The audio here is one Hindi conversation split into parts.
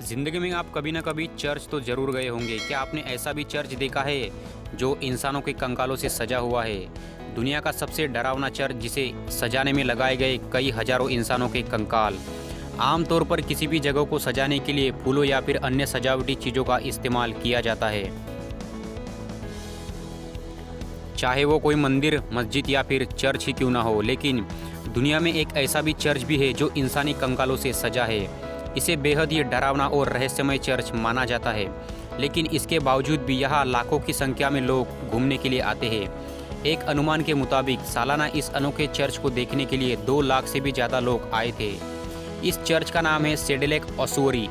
ज़िंदगी में आप कभी ना कभी चर्च तो ज़रूर गए होंगे। क्या आपने ऐसा भी चर्च देखा है जो इंसानों के कंकालों से सजा हुआ है? दुनिया का सबसे डरावना चर्च जिसे सजाने में लगाए गए कई हजारों इंसानों के कंकाल। आमतौर पर किसी भी जगह को सजाने के लिए फूलों या फिर अन्य सजावटी चीज़ों का इस्तेमाल किया जाता है, चाहे वो कोई मंदिर, मस्जिद या फिर चर्च ही क्यों ना हो। लेकिन दुनिया में एक ऐसा भी चर्च भी है जो इंसानी कंकालों से सजा है। इसे बेहद ही डरावना और रहस्यमय चर्च माना जाता है, लेकिन इसके बावजूद भी यहाँ लाखों की संख्या में लोग घूमने के लिए आते हैं। एक अनुमान के मुताबिक सालाना इस अनोखे चर्च को देखने के लिए 2 लाख से भी ज़्यादा लोग आए थे। इस चर्च का नाम है सेडेलेक ओसवोरी,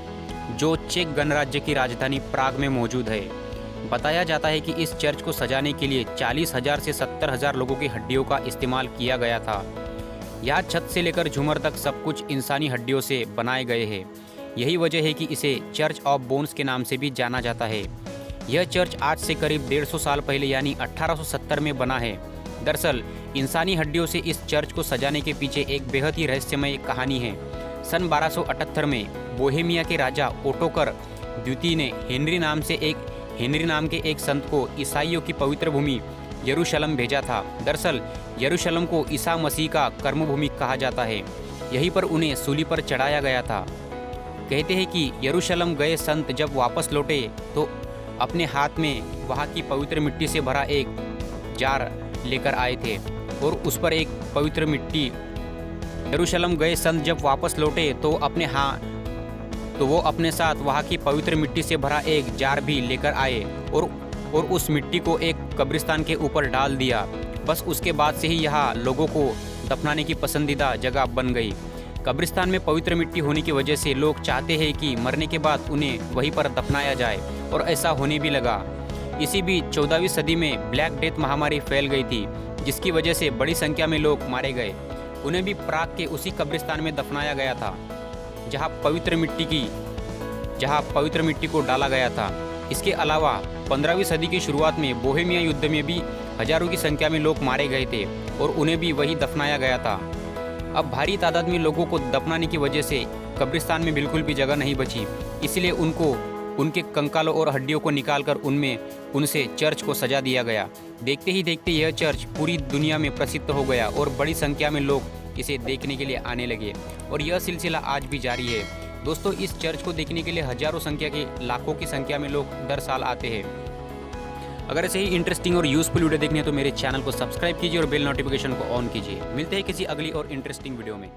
जो चेक गणराज्य की राजधानी प्राग में मौजूद है। बताया जाता है कि इस चर्च को सजाने के लिए 40,000 से 70,000 लोगों की हड्डियों का इस्तेमाल किया गया था। यहाँ छत से लेकर झूमर तक सब कुछ इंसानी हड्डियों से बनाए गए हैं। यही वजह है कि इसे चर्च ऑफ बोन्स के नाम से भी जाना जाता है। यह चर्च आज से करीब 150 साल पहले यानी 1870 में बना है। दरअसल इंसानी हड्डियों से इस चर्च को सजाने के पीछे एक बेहद ही रहस्यमय कहानी है। सन 1278 में बोहेमिया के राजा ओटोकर द्वितीय ने हेनरी नाम के एक संत को ईसाइयों की पवित्र भूमि यरूशलेम भेजा था। दरअसल यरूशलेम को ईसा मसीह का कर्मभूमि कहा जाता है। यहीं पर उन्हें सूली पर चढ़ाया गया था। कहते हैं कि यरूशलेम गए संत जब वापस लौटे तो अपने हाथ में वहाँ की पवित्र मिट्टी से भरा एक जार लेकर आए थे और उस पर एक पवित्र मिट्टी यरूशलेम गए संत जब वापस लौटे तो वो अपने साथ वहाँ की पवित्र मिट्टी से भरा एक जार भी लेकर आए और उस मिट्टी को एक कब्रिस्तान के ऊपर डाल दिया। बस उसके बाद से ही यहाँ लोगों को दफनाने की पसंदीदा जगह बन गई। कब्रिस्तान में पवित्र मिट्टी होने की वजह से लोग चाहते हैं कि मरने के बाद उन्हें वहीं पर दफनाया जाए, और ऐसा होने भी लगा। इसी बीच 14वीं सदी में ब्लैक डेथ महामारी फैल गई थी, जिसकी वजह से बड़ी संख्या में लोग मारे गए। उन्हें भी प्राग के उसी कब्रिस्तान में दफनाया गया था जहाँ पवित्र मिट्टी को डाला गया था। इसके अलावा 15वीं सदी की शुरुआत में बोहेमिया युद्ध में भी हजारों की संख्या में लोग मारे गए थे और उन्हें भी वही दफनाया गया था। अब भारी तादाद में लोगों को दफनाने की वजह से कब्रिस्तान में बिल्कुल भी जगह नहीं बची, इसलिए उनके कंकालों और हड्डियों को निकालकर उनसे चर्च को सजा दिया गया। देखते ही देखते यह चर्च पूरी दुनिया में प्रसिद्ध हो गया और बड़ी संख्या में लोग इसे देखने के लिए आने लगे, और यह सिलसिला आज भी जारी है। दोस्तों, इस चर्च को देखने के लिए लाखों की संख्या में लोग दर साल आते हैं। अगर ऐसे ही इंटरेस्टिंग और यूजफुल वीडियो देखनी है तो मेरे चैनल को सब्सक्राइब कीजिए और बेल नोटिफिकेशन को ऑन कीजिए। मिलते हैं किसी अगली और इंटरेस्टिंग वीडियो में।